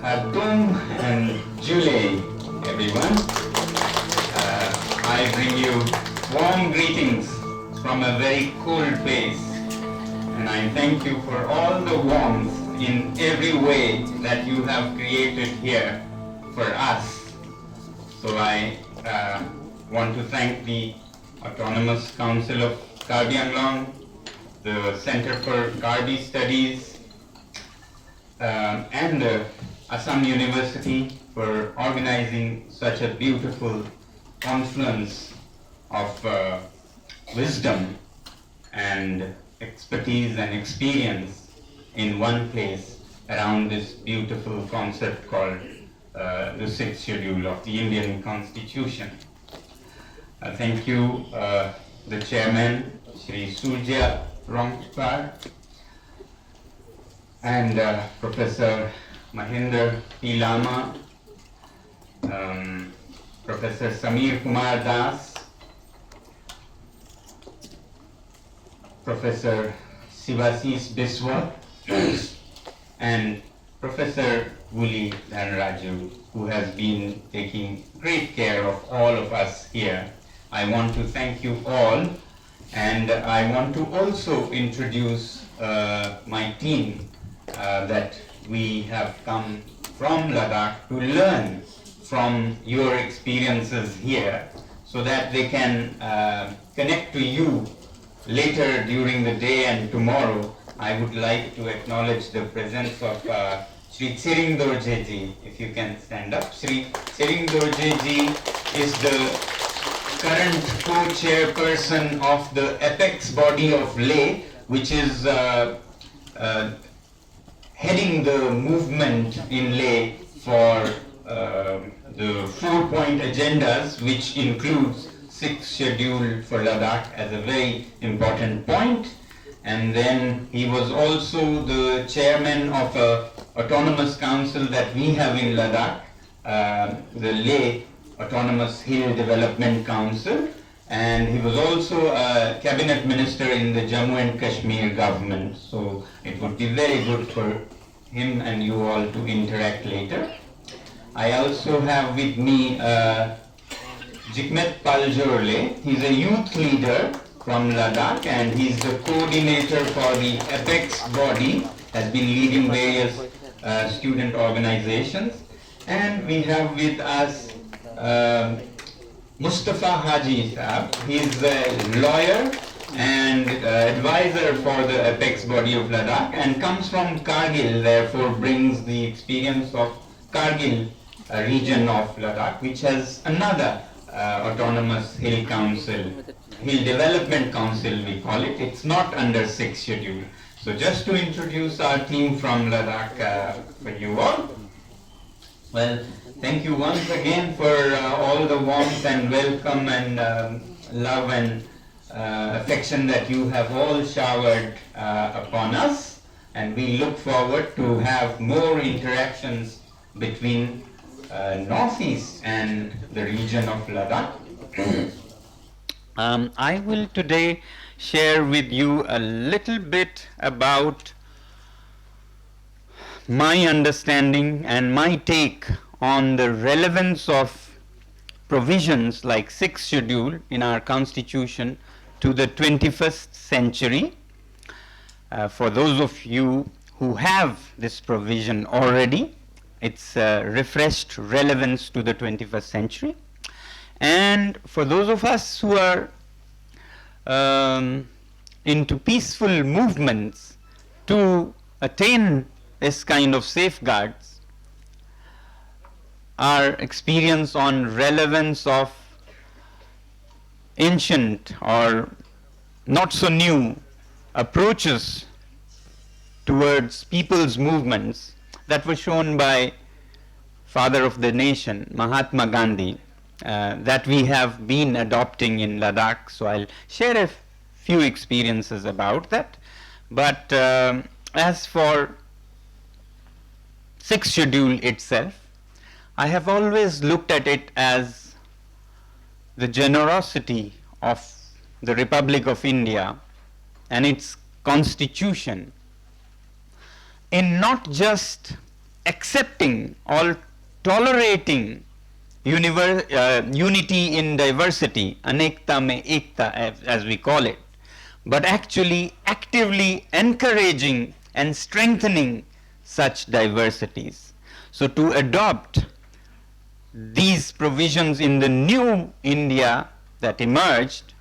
Khartoum and Julie, everyone. I bring you warm greetings from a very cold place, and I thank you for all the warmth in every way that you have created here for us. So I want to thank the Autonomous Council of Karbi Anglong, the Center for Karbi Studies, and Assam University for organizing such a beautiful confluence of wisdom and expertise and experience in one place around this beautiful concept called the sixth schedule of the Indian Constitution. Thank you, the chairman, Shri Surya Rongpar, and Professor Mahinder P. Lama, Professor Samir Kumar Das, Professor Sivasis Biswa, and Professor Wuli Dhanraju, who has been taking great care of all of us here. I want to thank you all, and I want to also introduce my team that we have come from Ladakh to learn from your experiences here so that they can connect to you later during the day and tomorrow. I would like to acknowledge the presence of Shri Tsiring Dorjeji. If you can stand up. Shri Tsiring Dorjeji is the current co-chairperson of the apex body of Leh, which is heading the movement in Leh for the 4-point agendas, which includes 6th schedule for Ladakh as a very important point. And then he was also the chairman of a autonomous council that we have in Ladakh, the Leh Autonomous Hill Development Council, and he was also a cabinet minister in the Jammu and Kashmir government. So it would be very good for him and you all to interact later. I also have with me Jikmet Paljorle. He's a youth leader from Ladakh, and he's the coordinator for the apex body, has been leading various student organizations. And we have with us Mustafa Haji Saab. He's a lawyer and advisor for the apex body of Ladakh and comes from Kargil, therefore brings the experience of Kargil region of Ladakh, which has another autonomous hill council, hill development council we call it. It's not under 6th schedule. So just to introduce our team from Ladakh for you all. Well, thank you once again for all the warmth and welcome and love and affection that you have all showered upon us, and we look forward to have more interactions between Northeast and the region of Ladakh. I will today share with you a little bit about my understanding and my take on the relevance of provisions like 6th schedule in our constitution to the 21st century. For those of you who have this provision already, it's refreshed relevance to the 21st century. And for those of us who are into peaceful movements to attain this kind of safeguards, our experience on relevance of ancient or not so new approaches towards people's movements that were shown by father of the nation, Mahatma Gandhi, that we have been adopting in Ladakh. So I'll share a few experiences about that. But as for 6th schedule itself, I have always looked at it as the generosity of the Republic of India and its constitution in not just accepting or tolerating unity in diversity, anekta mein ekta as we call it, but actually actively encouraging and strengthening such diversities. So to adopt these provisions in the new India that emerged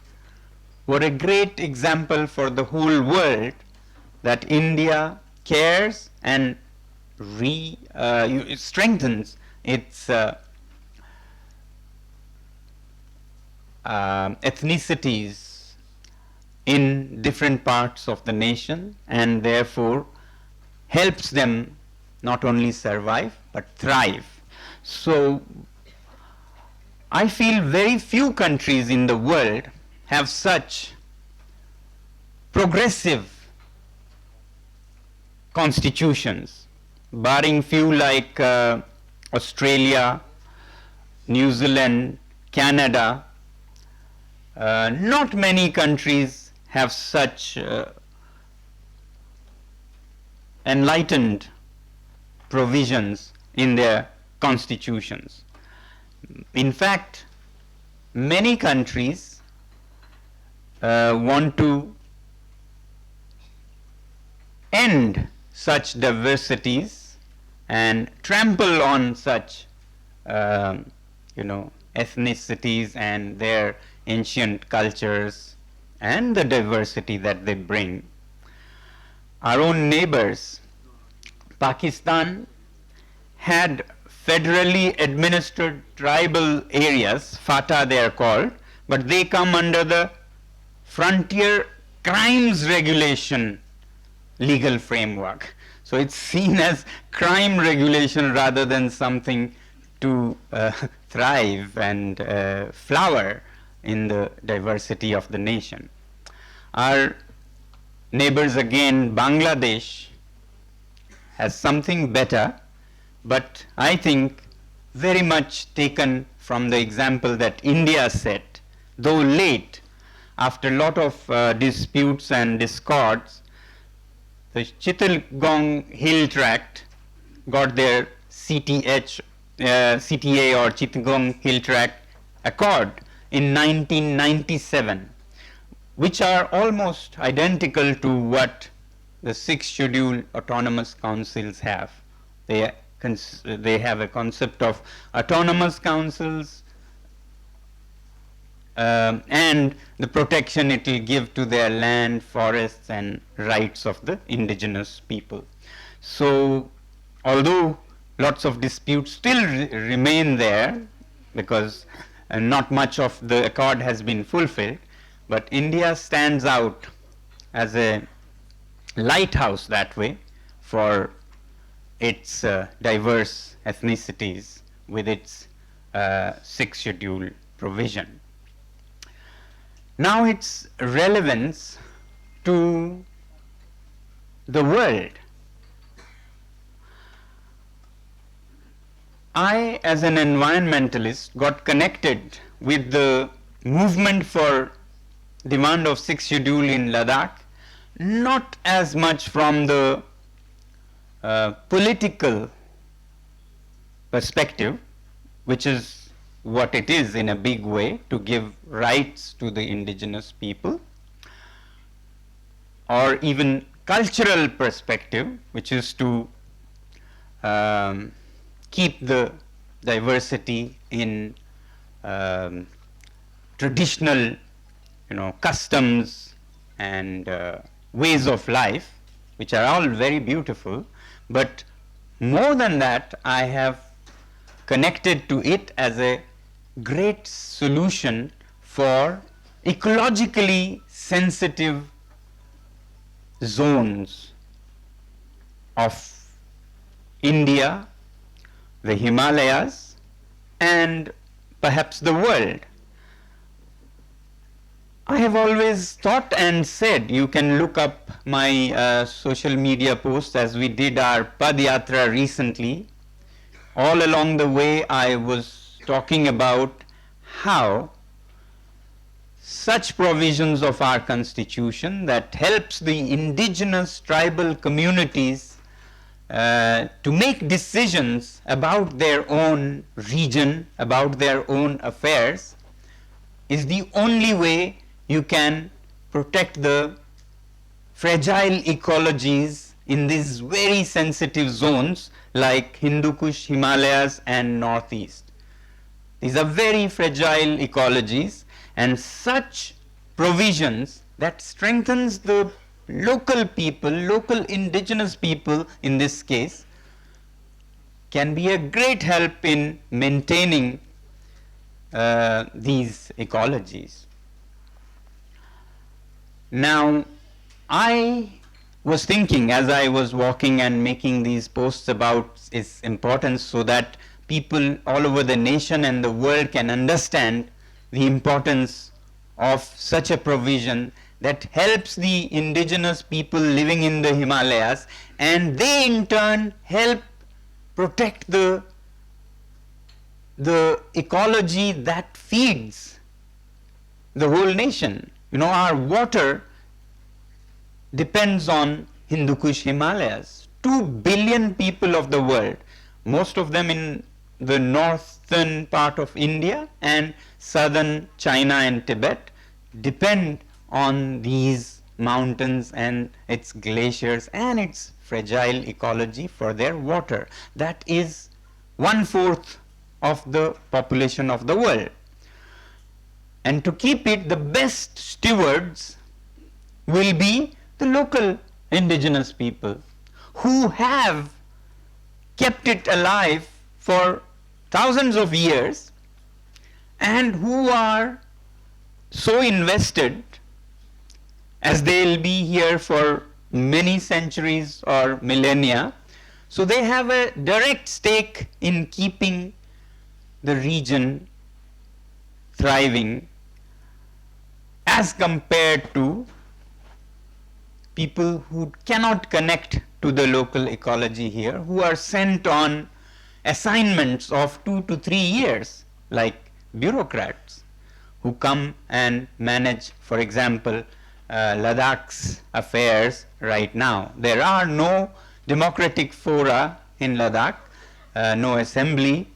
were a great example for the whole world that India cares and strengthens its ethnicities in different parts of the nation, and therefore helps them not only survive but thrive. So I feel very few countries in the world have such progressive constitutions, barring few like Australia, New Zealand, Canada. Not many countries have such enlightened provisions in their constitutions. In fact, many countries want to end such diversities and trample on such ethnicities and their ancient cultures and the diversity that they bring. Our own neighbors, Pakistan, had federally administered tribal areas, FATA they are called, but they come under the Frontier Crimes Regulation legal framework. So it's seen as crime regulation rather than something to thrive and flower in the diversity of the nation. Our neighbors again, Bangladesh, has something better, but I think very much taken from the example that India set, though late, after a lot of disputes and discords. The Chittagong Hill Tract got their CTA or Chittagong Hill Tract Accord in 1997, which are almost identical to what the 6th Schedule autonomous councils have. They have a concept of autonomous councils and the protection it will give to their land, forests and rights of the indigenous people. So although lots of disputes still remain there because not much of the accord has been fulfilled, but India stands out as a lighthouse that way for its diverse ethnicities with its 6th Schedule provision. Now its relevance to the world. I, as an environmentalist, got connected with the movement for demand of 6th Schedule in Ladakh, not as much from the political perspective, which is what it is in a big way, to give rights to the indigenous people, or even cultural perspective, which is to keep the diversity in traditional customs and ways of life, which are all very beautiful. But more than that, I have connected to it as a great solution for ecologically sensitive zones of India, the Himalayas, and perhaps the world. I have always thought and said, you can look up my social media posts as we did our Padyatra recently. All along the way I was talking about how such provisions of our constitution that helps the indigenous tribal communities to make decisions about their own region, about their own affairs, is the only way you can protect the fragile ecologies in these very sensitive zones like Hindu Kush, Himalayas and Northeast. These are very fragile ecologies, and such provisions that strengthens the local people, local indigenous people in this case, can be a great help in maintaining these ecologies. Now, I was thinking as I was walking and making these posts about its importance so that people all over the nation and the world can understand the importance of such a provision that helps the indigenous people living in the Himalayas, and they in turn help protect the ecology that feeds the whole nation. You know, our water depends on Hindu Kush Himalayas. 2 billion people of the world, most of them in the northern part of India and southern China and Tibet, depend on these mountains and its glaciers and its fragile ecology for their water. That is 1/4 of the population of the world. And to keep it, the best stewards will be the local indigenous people who have kept it alive for thousands of years and who are so invested, as they'll be here for many centuries or millennia, so they have a direct stake in keeping the region thriving as compared to people who cannot connect to the local ecology here, who are sent on assignments of 2 to 3 years, like bureaucrats who come and manage, for example, Ladakh's affairs right now. There are no democratic fora in Ladakh, no assembly,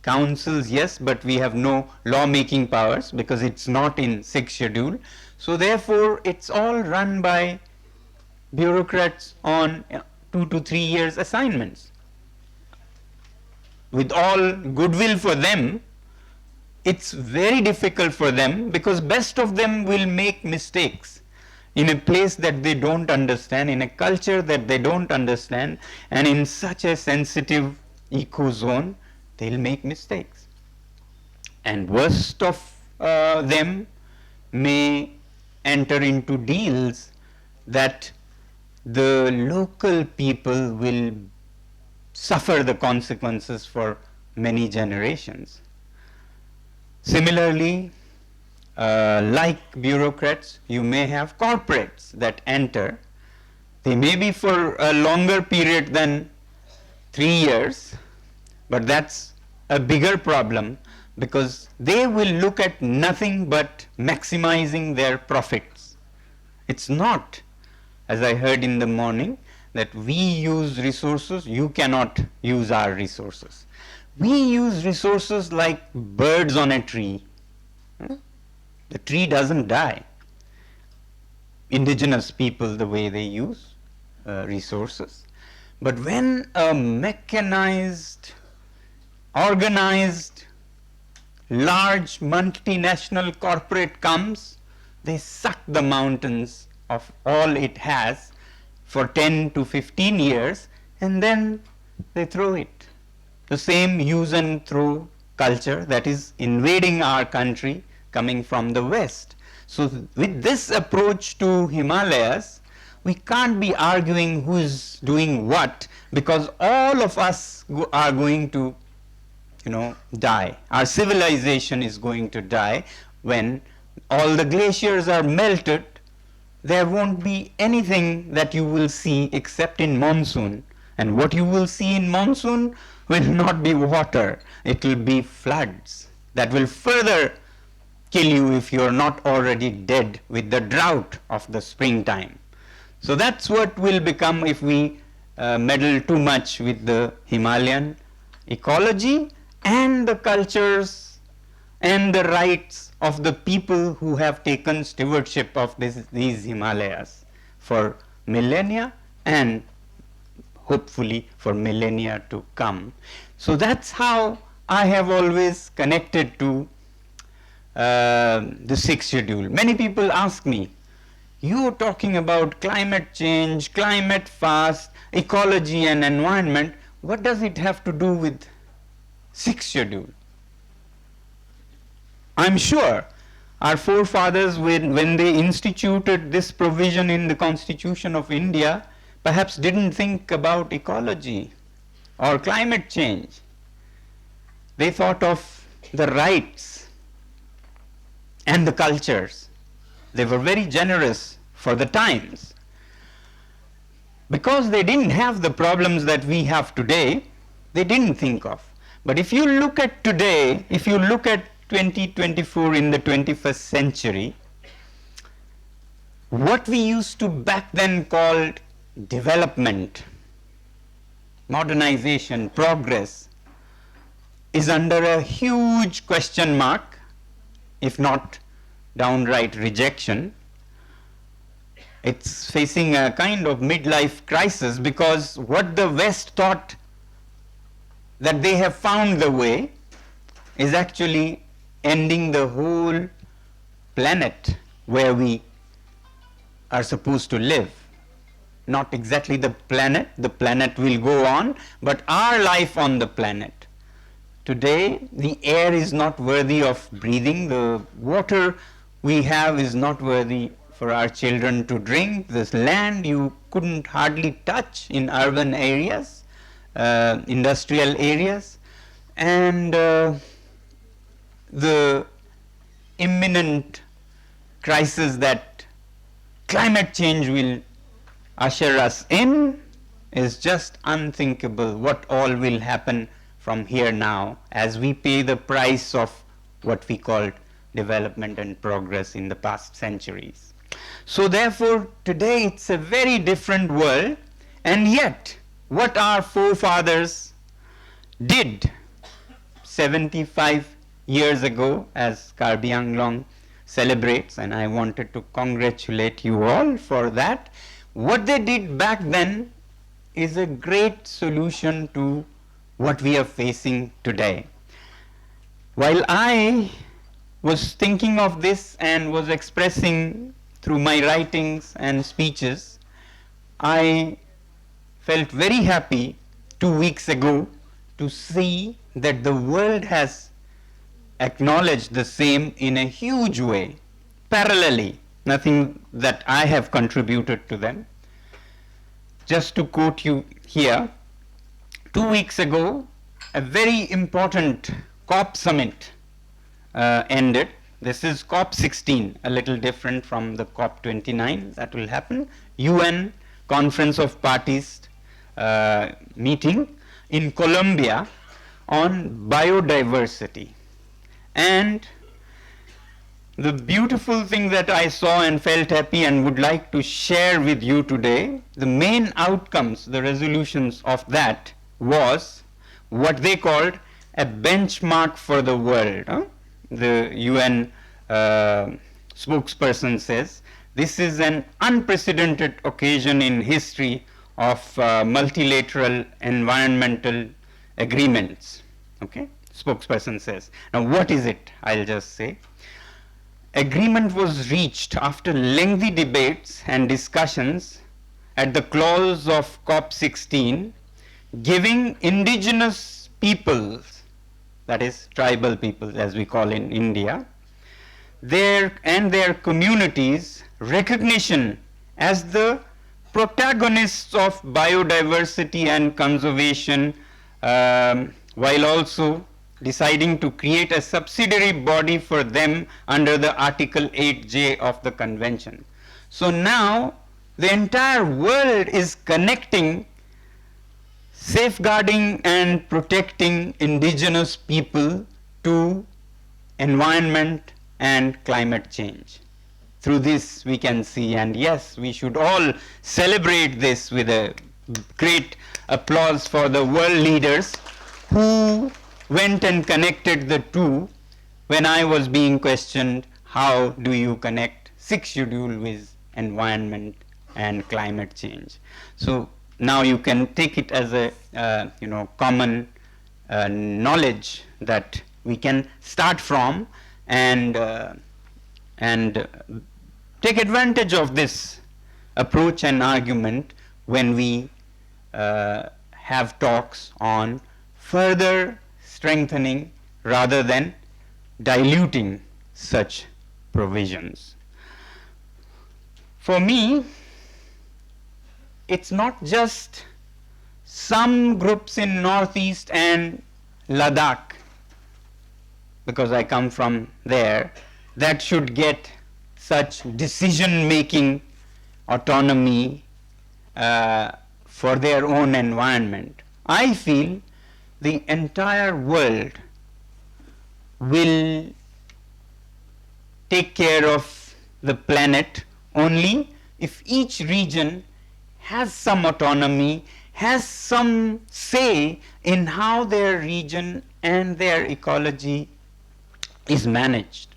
councils, yes, but we have no law-making powers because it's not in 6th schedule. So therefore, it's all run by bureaucrats on 2 to 3 years assignments. With all goodwill for them, it's very difficult for them because best of them will make mistakes in a place that they don't understand, in a culture that they don't understand, and in such a sensitive eco zone, they'll make mistakes. And worst of them may enter into deals that the local people will suffer the consequences for many generations. Similarly, like bureaucrats, you may have corporates that enter. They may be for a longer period than 3 years, but that's a bigger problem because they will look at nothing but maximizing their profits. It's not, as I heard in the morning, that we use resources, you cannot use our resources. We use resources like birds on a tree. The tree doesn't die. Indigenous people, the way they use resources. But when a mechanized, organized, large multinational corporate comes, they suck the mountains of all it has for 10 to 15 years and then they throw it. The same use and throw culture that is invading our country coming from the West. So with this approach to Himalayas, we can't be arguing who is doing what because all of us are going to, die. Our civilization is going to die when all the glaciers are melted. There won't be anything that you will see except in monsoon. And what you will see in monsoon will not be water. It will be floods that will further kill you if you are not already dead with the drought of the springtime. So that's what will become if we meddle too much with the Himalayan ecology and the cultures and the rights of the people who have taken stewardship of these Himalayas for millennia and hopefully for millennia to come. So that's how I have always connected to the sixth schedule. Many people ask me, you are talking about climate change, climate fast, ecology and environment, what does it have to do with sixth schedule? I'm sure our forefathers, when they instituted this provision in the Constitution of India, perhaps didn't think about ecology or climate change. They thought of the rights and the cultures. They were very generous for the times. Because they didn't have the problems that we have today, they didn't think of. But if you look at today, if you look at 2024 in the 21st century, what we used to back then call development, modernization, progress, is under a huge question mark, if not downright rejection. It's facing a kind of midlife crisis because what the West thought that they have found the way is actually ending the whole planet where we are supposed to live. Not exactly the planet will go on, but our life on the planet. Today, the air is not worthy of breathing, the water we have is not worthy for our children to drink, this land you couldn't hardly touch in urban areas, industrial areas, and the imminent crisis that climate change will usher us in is just unthinkable. What all will happen from here now as we pay the price of what we called development and progress in the past centuries. So therefore, today it's a very different world, and yet what our forefathers did 75 years ago, as Karbi Anglong celebrates, and I wanted to congratulate you all for that. What they did back then is a great solution to what we are facing today. While I was thinking of this and was expressing through my writings and speeches, I felt very happy 2 weeks ago to see that the world has acknowledged the same in a huge way, parallelly, nothing that I have contributed to them. Just to quote you here, 2 weeks ago, a very important COP summit ended. This is COP 16, a little different from the COP 29 that will happen. UN Conference of Parties meeting in Colombia on biodiversity. And the beautiful thing that I saw and felt happy and would like to share with you today, the main outcomes, the resolutions of that was what they called a benchmark for the world. The UN spokesperson says, this is an unprecedented occasion in history of multilateral environmental agreements. Okay, spokesperson says. Now what is it? I'll just say. Agreement was reached after lengthy debates and discussions at the close of COP 16, giving indigenous peoples, that is tribal peoples as we call in India, their communities recognition as the protagonists of biodiversity and conservation, while also deciding to create a subsidiary body for them under the Article 8J of the Convention. So now the entire world is connecting safeguarding and protecting indigenous people to environment and climate change. Through this we can see, and yes, we should all celebrate this with a great applause for the world leaders who went and connected the two when I was being questioned, how do you connect sixth schedule with environment and climate change? So now you can take it as a common knowledge that we can start from and take advantage of this approach and argument when we have talks on further strengthening rather than diluting such provisions. For me, it's not just some groups in Northeast and Ladakh, because I come from there, that should get such decision-making autonomy for their own environment. I feel the entire world will take care of the planet only if each region has some autonomy, has some say in how their region and their ecology is managed.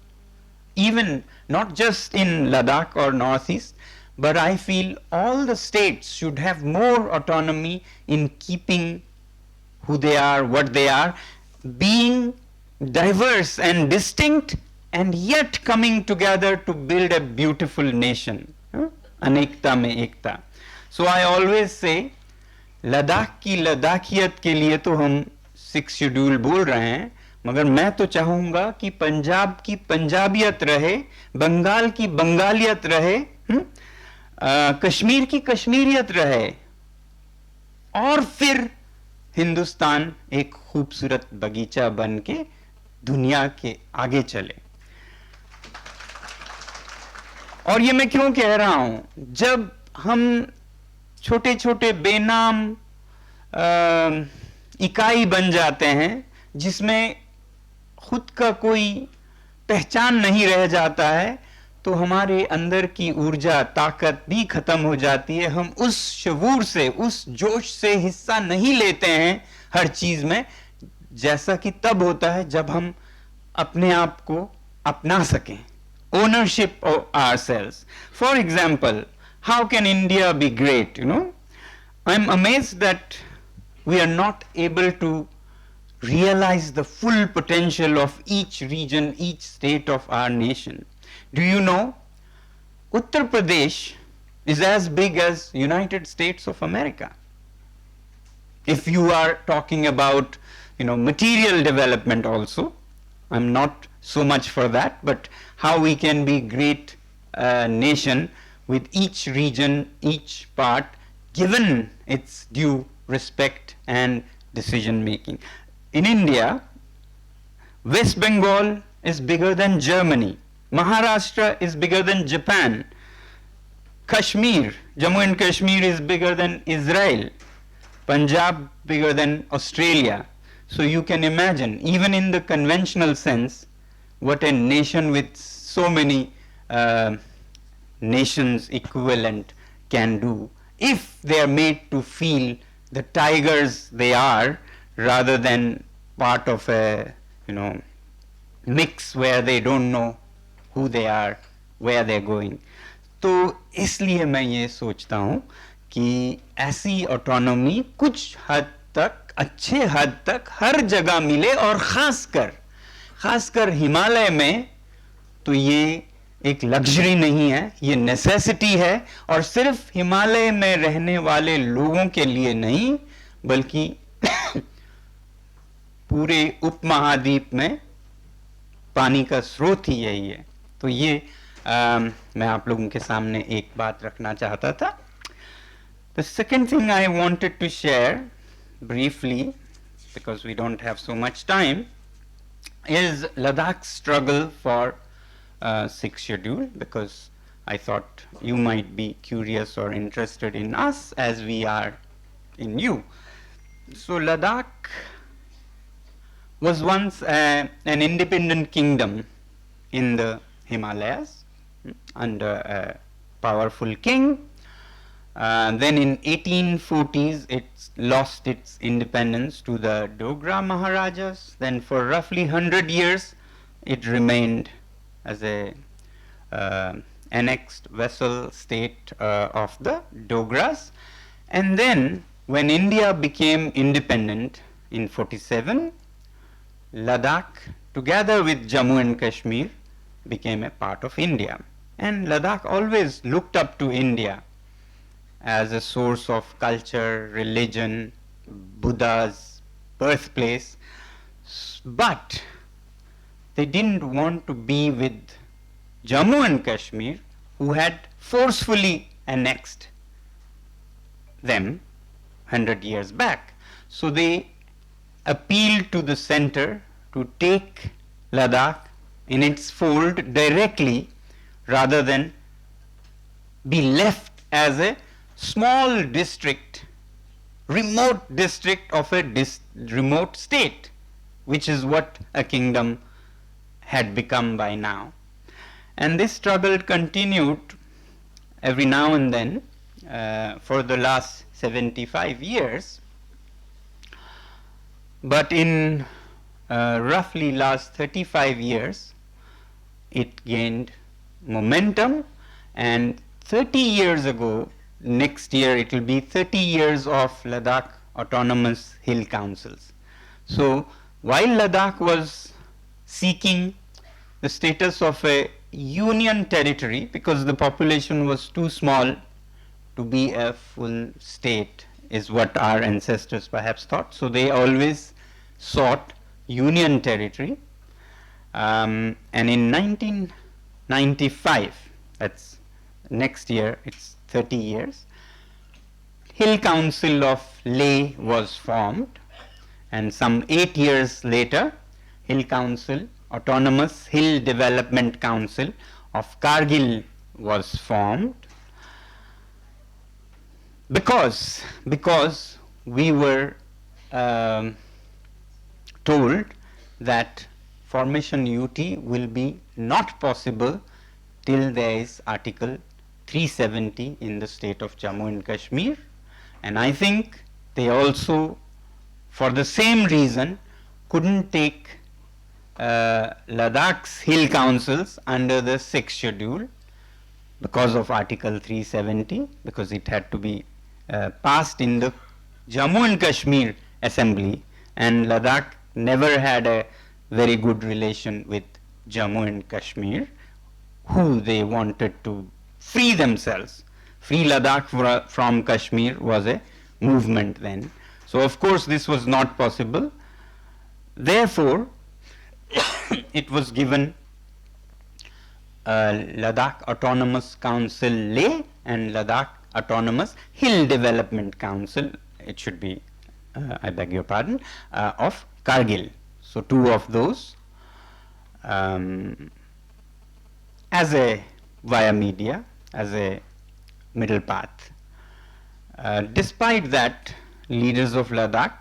Even not just in Ladakh or Northeast, but I feel all the states should have more autonomy in keeping who they are, what they are, being diverse and distinct, and yet coming together to build a beautiful nation. Anekta mein ekta. So I always say, Ladakh की लद्दाखियत के लिए तो हम 6 schedule बोल रहे हैं, मगर मैं तो चाहूँगा कि पंजाब की पंजाबियत रहे, बंगाल की बंगालियत रहे, कश्मीर की कश्मीरियत रहे, और फिर हिंदुस्तान एक खूबसूरत बगीचा बन के दुनिया के आगे चले. और ये मैं क्यों कह रहा हूं? जब हम छोटे छोटे बेनाम इकाई बन जाते हैं जिसमें खुद का कोई पहचान नहीं रह जाता है, तो हमारे अंदर की ऊर्जा ताकत भी खत्म हो जाती है. हम उस शऊर से, उस जोश से हिस्सा नहीं लेते हैं हर चीज में, जैसा कि तब होता है जब हम अपने आप को अपना सकें. Ownership of ourselves. For example, how can India be great? I'm amazed that we are not able to realize the full potential of each region, each state of our nation. Do you know, Uttar Pradesh is as big as United States of America. If you are talking about, material development also, I'm not so much for that, but how we can be great nation with each region, each part, given its due respect and decision making. In India, West Bengal is bigger than Germany. Maharashtra is bigger than Japan. Kashmir, Jammu and Kashmir is bigger than Israel. Punjab bigger than Australia. So you can imagine, even in the conventional sense, what a nation with so many nations equivalent can do if they are made to feel the tigers they are, rather than part of a mix where they don't know who they are, where they're going. तो इसलिए मैं ये सोचता हूँ कि ऐसी autonomy कुछ हद तक, अच्छे हद तक हर जगह मिले, और खासकर हिमालय में तो ये एक लग्जरी नहीं है, ये नेसेसिटी है, और सिर्फ हिमालय में रहने वाले लोगों के लिए नहीं, बल्कि पूरे उपमहाद्वीप में पानी का स्रोत ही यही है. तो ये मैं आप लोगों के सामने एक बात रखना चाहता था. The second thing I wanted to share briefly, because we don't have so much time, is Ladakh's struggle for 6th schedule, because I thought you might be curious or interested in us as we are in you. So Ladakh was once an independent kingdom in the Himalayas under a powerful king. Then in 1840s, it lost its independence to the Dogra Maharajas. Then for roughly 100 years, it remained as a annexed vassal state of the Dogras. And then when India became independent in 47, Ladakh, together with Jammu and Kashmir, became a part of India. And Ladakh always looked up to India as a source of culture, religion, Buddha's birthplace. But they didn't want to be with Jammu and Kashmir, who had forcefully annexed them 100 years back. So they appealed to the center to take Ladakh in its fold directly rather than be left as a small district, remote district of a remote state, which is what a kingdom had become by now. And this struggle continued every now and then for the last 75 years. But in roughly last 35 years, it gained momentum, and 30 years ago, next year it will be 30 years of Ladakh Autonomous Hill Councils. So while Ladakh was seeking the status of a union territory because the population was too small to be a full state, is what our ancestors perhaps thought. So they always sought union territory. And in 1995, that's next year, it's 30 years, Hill Council of Leh was formed, and some 8 years later, Hill Council, Autonomous Hill Development Council of Kargil was formed, because we were told that formation UT will be not possible till there is Article 370 in the state of Jammu and Kashmir. And I think they also, for the same reason, couldn't take Ladakh's hill councils under the 6th schedule because of Article 370, because it had to be passed in the Jammu and Kashmir Assembly, and Ladakh never had a very good relation with Jammu and Kashmir, who they wanted to free themselves. Free Ladakh from Kashmir was a movement then. So of course this was not possible. Therefore, it was given Ladakh Autonomous Council Leh and Ladakh Autonomous Hill Development Council, it should be, I beg your pardon, of Kargil. So two of those as a via media, as a middle path. Despite that, leaders of Ladakh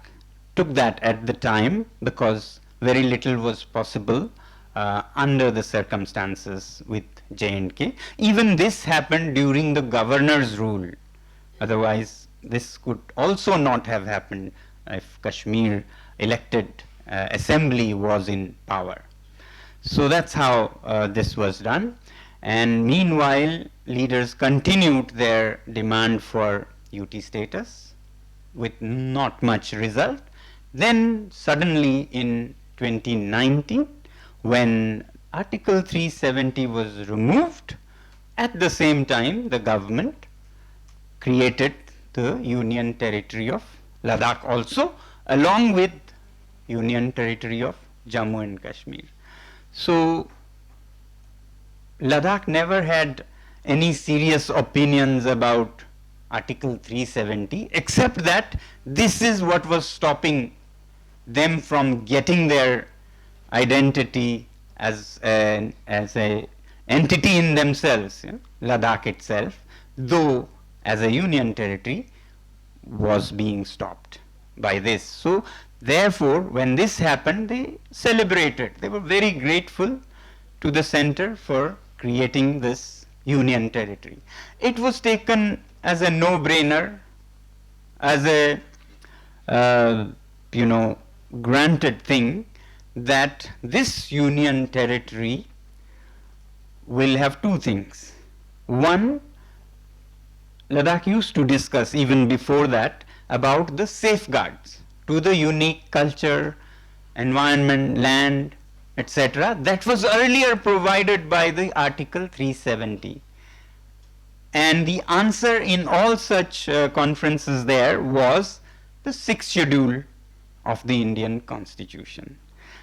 took that at the time because very little was possible under the circumstances with J&K. Even this happened during the governor's rule. Otherwise, this could also not have happened if Kashmir elected assembly was in power. So that's how this was done. And meanwhile, leaders continued their demand for UT status with not much result. Then suddenly in 2019, when Article 370 was removed, at the same time the government created the Union Territory of Ladakh also, along with Union Territory of Jammu and Kashmir. So Ladakh never had any serious opinions about Article 370, except that this is what was stopping them from getting their identity as a entity in themselves. Ladakh itself, though as a union territory, was being stopped by this. So therefore, when this happened, they celebrated. They were very grateful to the center for creating this union territory. It was taken as a no-brainer, as a granted thing that this union territory will have two things. One, Ladakh used to discuss even before that about the safeguards to the unique culture, environment, land, etc. that was earlier provided by the Article 370. And the answer in all such conferences there was the sixth schedule of the Indian Constitution.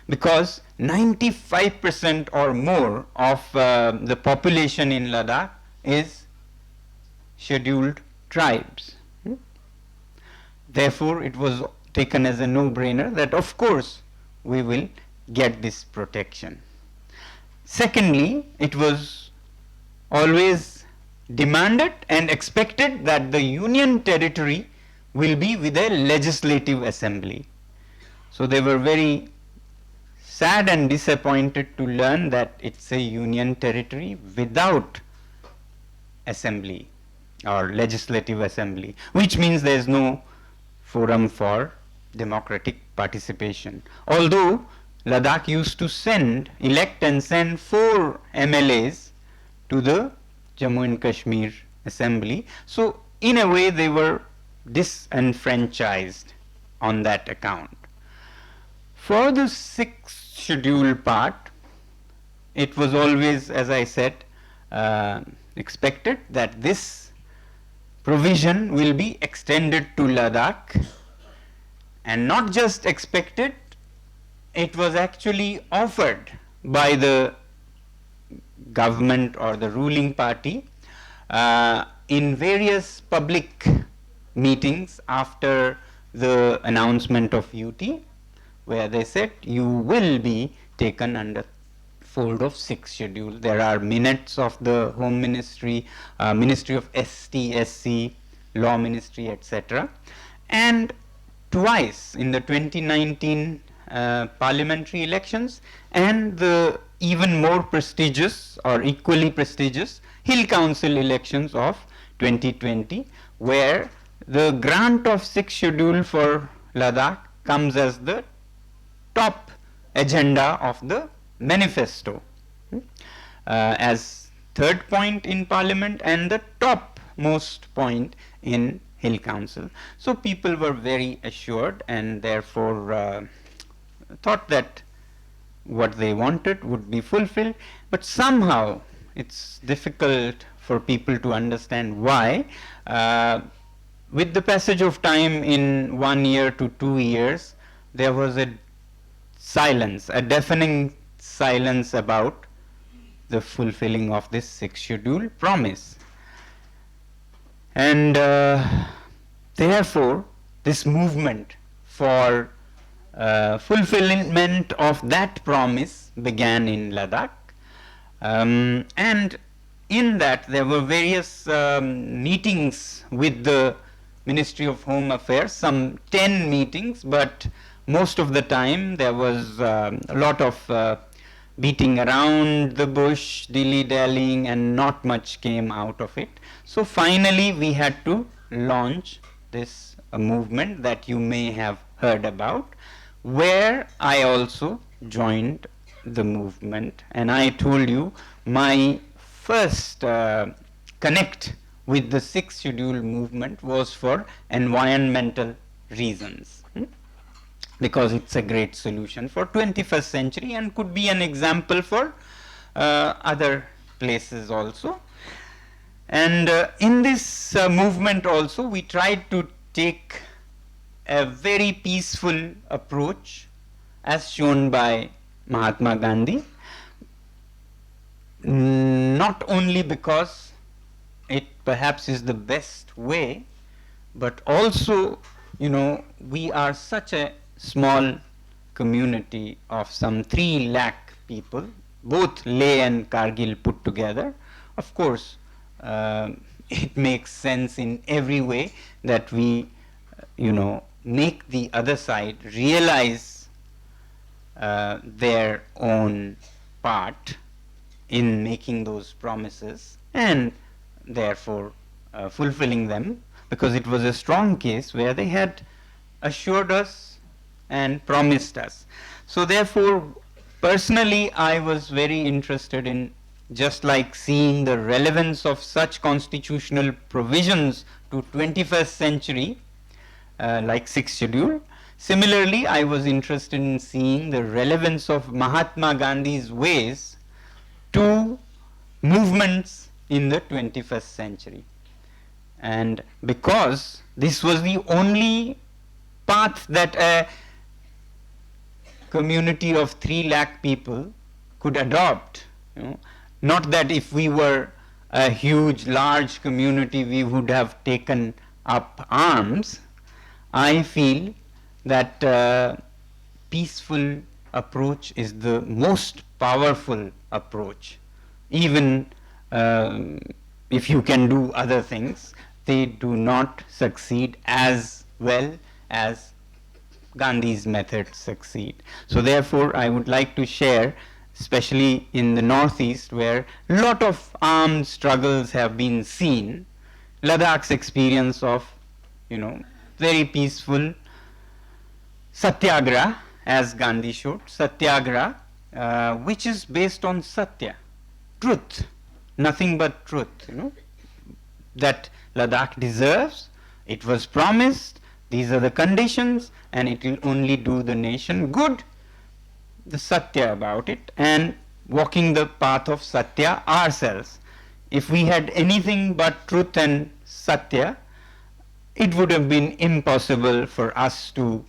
Because 95% or more of the population in Ladakh is scheduled tribes. Therefore, it was taken as a no-brainer that of course we will get this protection. Secondly, it was always demanded and expected that the union territory will be with a legislative assembly. So they were very sad and disappointed to learn that it's a union territory without assembly or legislative assembly, which means there is no forum for democratic participation. Although Ladakh used to elect and send 4 MLAs to the Jammu and Kashmir assembly. So in a way they were disenfranchised on that account. For the 6th schedule part, it was always, as I said, expected that this provision will be extended to Ladakh, and not just expected, it was actually offered by the government or the ruling party in various public meetings after the announcement of UT, where they said you will be taken under fold of 6th schedule. There are minutes of the Home Ministry, Ministry of ST, SC, Law Ministry, etc. And twice in the 2019 parliamentary elections and the even more prestigious or equally prestigious Hill Council elections of 2020, where the grant of 6th schedule for Ladakh comes as the top agenda of the manifesto, as third point in parliament and the top most point in Hill Council. So people were very assured and therefore thought that what they wanted would be fulfilled, but somehow it's difficult for people to understand why. With the passage of time, in 1 year to 2 years, there was a silence, a deafening silence about the fulfilling of this 6th schedule promise. And therefore, this movement for fulfillment of that promise began in Ladakh. And in that there were various meetings with the Ministry of Home Affairs, some 10 meetings, but most of the time there was a lot of beating around the bush, dilly-dallying, and not much came out of it. So finally we had to launch this movement that you may have heard about, where I also joined the movement, and I told you my first connect with the 6th schedule movement was for environmental reasons, because it's a great solution for 21st century and could be an example for other places also. And in this movement also we tried to take a very peaceful approach as shown by Mahatma Gandhi, not only because it perhaps is the best way, but also, we are such a small community of some 3 lakh people, both Leh and Kargil put together. Of course, it makes sense in every way that we, make the other side realize their own part in making those promises, and therefore fulfilling them, because it was a strong case where they had assured us and promised us. So therefore, personally, I was very interested in just like seeing the relevance of such constitutional provisions to 21st century, like sixth schedule. Similarly, I was interested in seeing the relevance of Mahatma Gandhi's ways to movements in the 21st century. And because this was the only path that a community of 3 lakh people could adopt, not that if we were a huge, large community, we would have taken up arms. I feel that peaceful approach is the most powerful approach. Even if you can do other things, they do not succeed as well as Gandhi's methods succeed. So therefore, I would like to share, especially in the Northeast, where a lot of armed struggles have been seen, Ladakh's experience of, very peaceful satyagraha, as Gandhi showed, satyagraha, which is based on satya, truth, nothing but truth, that Ladakh deserves, it was promised, these are the conditions, and it will only do the nation good, the satya about it, and walking the path of satya ourselves. If we had anything but truth and satya, it would have been impossible for us to,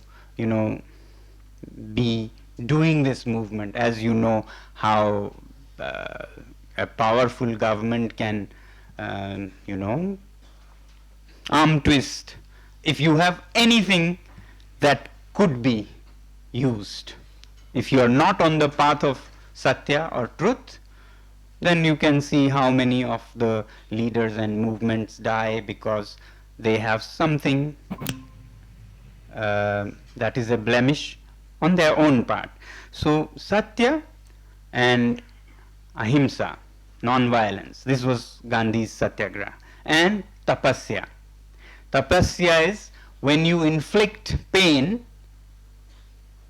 be doing this movement. As you know, how a powerful government can, arm twist if you have anything that could be used. If you are not on the path of satya or truth, then you can see how many of the leaders and movements die because they have something that is a blemish on their own part. So satya and ahimsa, non-violence, this was Gandhi's satyagraha. And tapasya. Tapasya is when you inflict pain,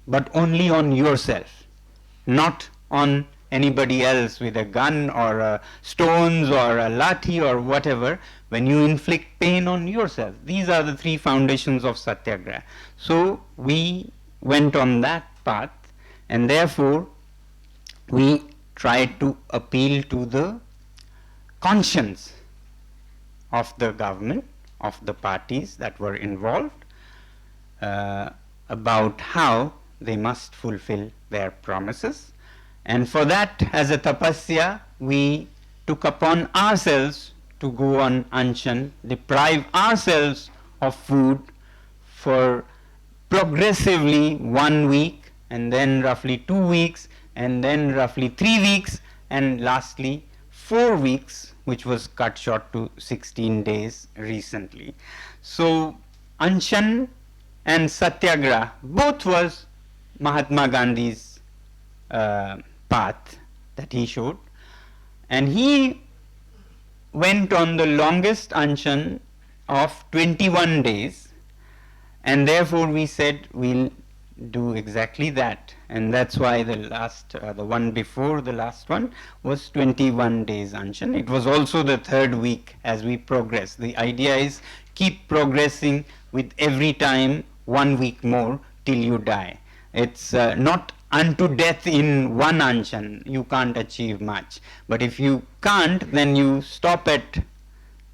but only on yourself, not on anybody else with a gun or stones or a lathi or whatever, when you inflict pain on yourself. These are the 3 foundations of satyagraha. So we went on that path, and therefore we tried to appeal to the conscience of the government, of the parties that were involved, about how they must fulfill their promises. And for that, as a tapasya, we took upon ourselves to go on anchan, deprive ourselves of food for progressively 1 week, and then roughly 2 weeks, and then roughly 3 weeks, and lastly 4 weeks, which was cut short to 16 days recently. So anchan and satyagraha, both was Mahatma Gandhi's path that he showed, and he went on the longest anchan of 21 days, and therefore we said we'll do exactly that, and that's why the last, the one before the last one was 21 days anchan. It was also the 3rd week as we progress. The idea is keep progressing with every time 1 week more till you die. It's not unto death in one anchan, you can't achieve much. But if you can't, then you stop at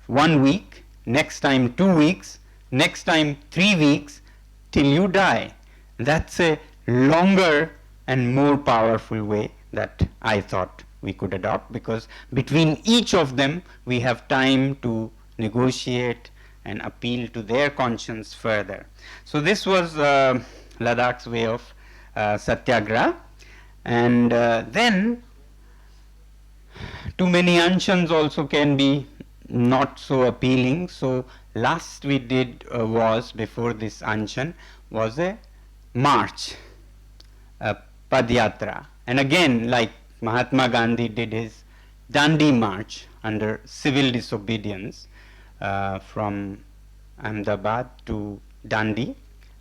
1 week, next time 2 weeks, next time 3 weeks, till you die. That's a longer and more powerful way that I thought we could adopt, because between each of them we have time to negotiate and appeal to their conscience further. So this was Ladakh's way of satyagraha. And then too many anshans also can be not so appealing. So last we did was, before this anshan, was a march, a padyatra. And again, like Mahatma Gandhi did his Dandi march under civil disobedience, from Ahmedabad to Dandi,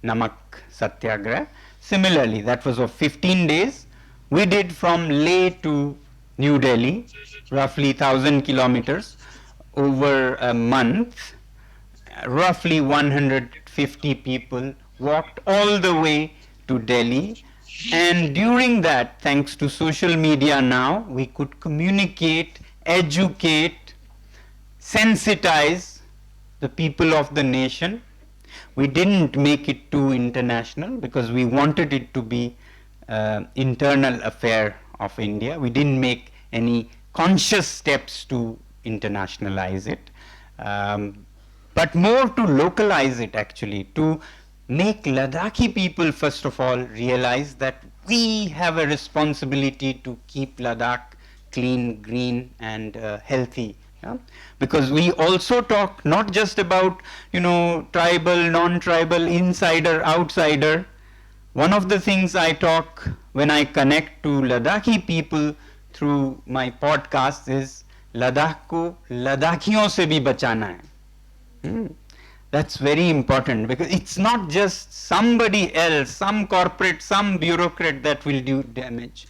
Namak Satyagraha. Similarly, that was of 15 days. We did from Leh to New Delhi, roughly 1,000 kilometers over a month. Roughly 150 people walked all the way to Delhi, and during that, thanks to social media now, we could communicate, educate, sensitize the people of the nation. We didn't make it too international because we wanted it to be internal affair of India. We didn't make any conscious steps to internationalize it, but more to localize it, actually, to make Ladakhi people first of all realize that we have a responsibility to keep Ladakh clean, green, and healthy. Yeah? Because we also talk not just about, tribal, non-tribal, insider, outsider. One of the things I talk when I connect to Ladakhi people through my podcast is Ladakh ko Ladakhiyon se bhi bachana hai. That's very important, because it's not just somebody else, some corporate, some bureaucrat that will do damage.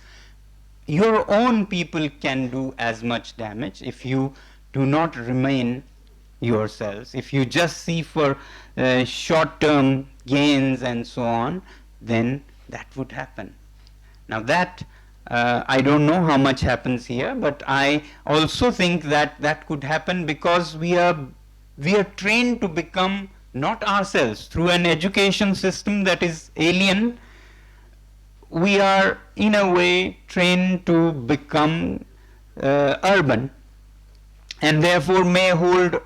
Your own people can do as much damage if you do not remain yourselves. If you just see for short-term gains and so on, then that would happen. Now that, I don't know how much happens here, but I also think that that could happen because we are trained to become not ourselves through an education system that is alien. We are in a way trained to become urban, and therefore may hold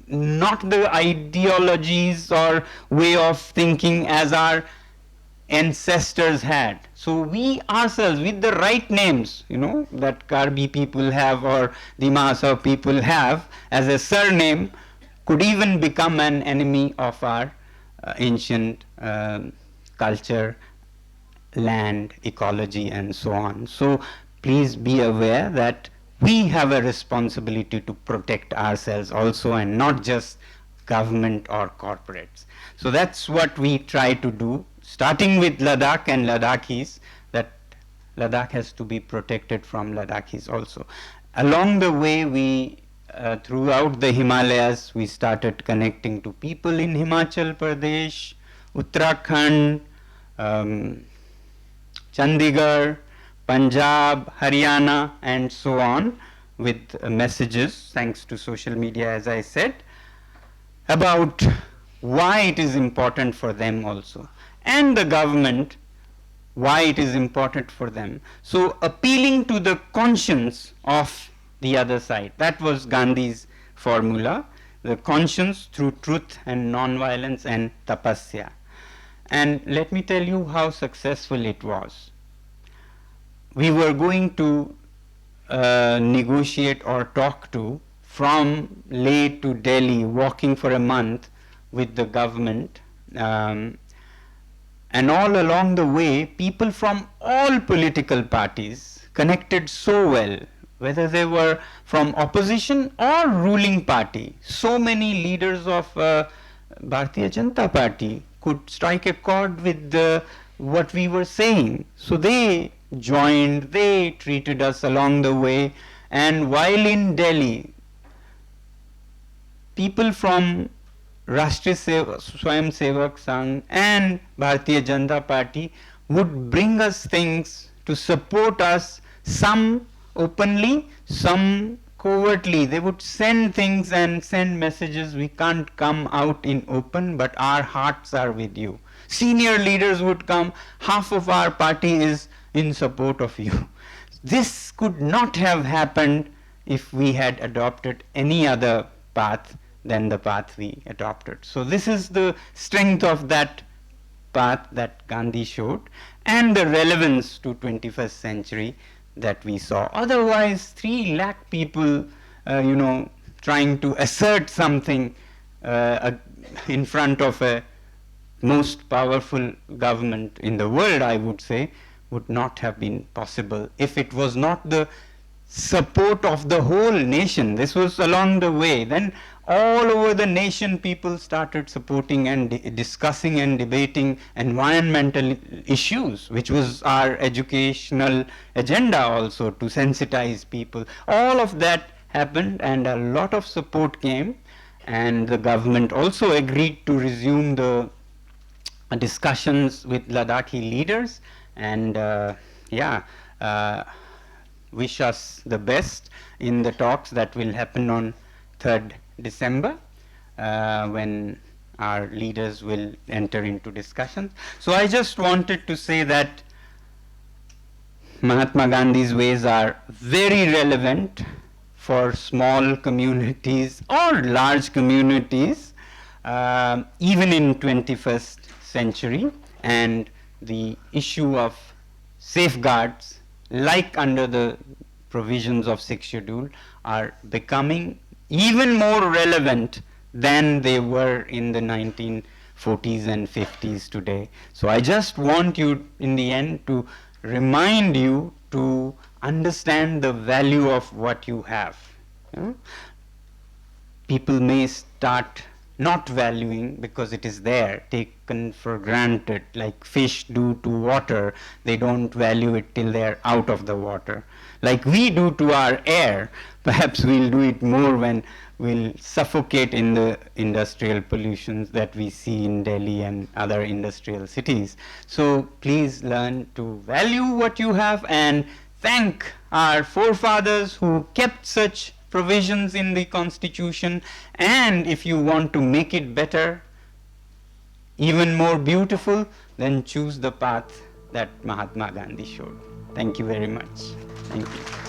not the ideologies or way of thinking as our ancestors had. So we ourselves, with the right names, that Karbi people have or the Mahasau people have as a surname, could even become an enemy of our ancient culture, land, ecology, and so on. So please be aware that we have a responsibility to protect ourselves also, and not just government or corporates. So that's what we try to do, starting with Ladakh and Ladakhis, that Ladakh has to be protected from Ladakhis also. Along the way, we throughout the Himalayas, we started connecting to people in Himachal Pradesh, Uttarakhand, Chandigarh, Punjab, Haryana, and so on, with messages, thanks to social media, as I said, about why it is important for them also, and the government, why it is important for them. So appealing to the conscience of the other side. That was Gandhi's formula, the conscience through truth and non-violence and tapasya. And let me tell you how successful it was. We were going to negotiate or talk to from Leh to Delhi, walking for a month with the government, and all along the way, people from all political parties connected so well, whether they were from opposition or ruling party. So many leaders of Bharatiya Janata Party could strike a chord with what we were saying. So they joined, they treated us along the way, and while in Delhi, people from Rashtriya Swayam Sevak Sangh and Bharatiya Janata Party would bring us things to support us, some openly, some covertly. They would send things and send messages, we can't come out in open, but our hearts are with you. Senior leaders would come, half of our party is in support of you. This could not have happened if we had adopted any other path than the path we adopted. So this is the strength of that path that Gandhi showed, and the relevance to 21st century that we saw. Otherwise, 3 lakh people, trying to assert something in front of a most powerful government in the world, I would say, would not have been possible if it was not the support of the whole nation. This was along the way. Then all over the nation people started supporting and discussing and debating environmental issues, which was our educational agenda also, to sensitize people. All of that happened and a lot of support came, and the government also agreed to resume the discussions with Ladakhi leaders, and wish us the best in the talks that will happen on 3rd December, when our leaders will enter into discussions. So I just wanted to say that Mahatma Gandhi's ways are very relevant for small communities or large communities, even in 21st century, and the issue of safeguards, like under the provisions of 6th schedule, are becoming even more relevant than they were in the 1940s and 50s today. So I just want you in the end to remind you to understand the value of what you have. People may start not valuing because it is there, taken for granted, like fish do to water. They don't value it till they are out of the water. Like we do to our air, perhaps we'll do it more when we'll suffocate in the industrial pollutions that we see in Delhi and other industrial cities. So please learn to value what you have and thank our forefathers who kept such provisions in the constitution, and if you want to make it better, even more beautiful, then choose the path that Mahatma Gandhi showed. Thank you very much. Thank you.